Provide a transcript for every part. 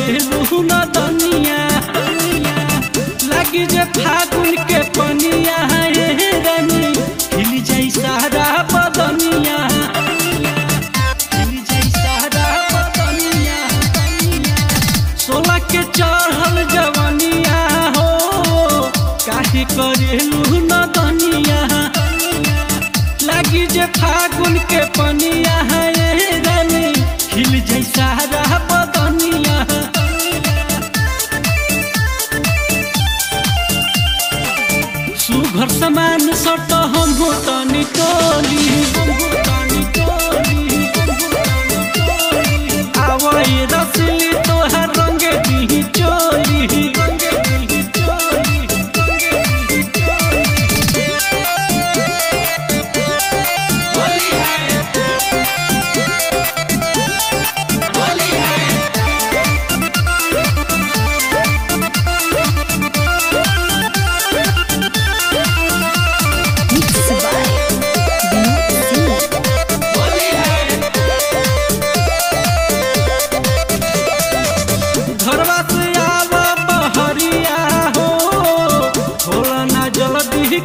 करेलू न दनिया लगी जे फागुन के पनिया हे रानी हिल जाई सारा बदनिया सोला के चढ़ल जवनिया हो काहे करेलू न दनिया लगी जे फागुन के पनिया हे रानी हिल जाई सारा बदनिया सुघर समान सट हम तनी टोली आवई रसली तोहर रंग दी चोली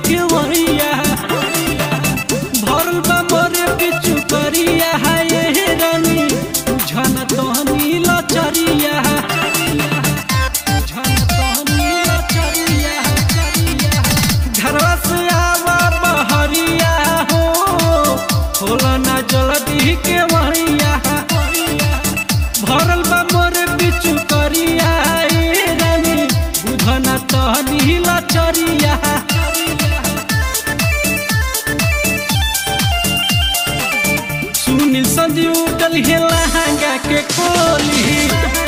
केवरिया भरल बा मोरे पिछु करिया हे रानी झन तहनी लचरिया घरवा से आवा बहरिया हो होला ना जल्दी केवरिया भरल बा मोरे पिछु करिया हे रानी झन तहनी लचरिया सुनील संजीव डल लहंगा के खोली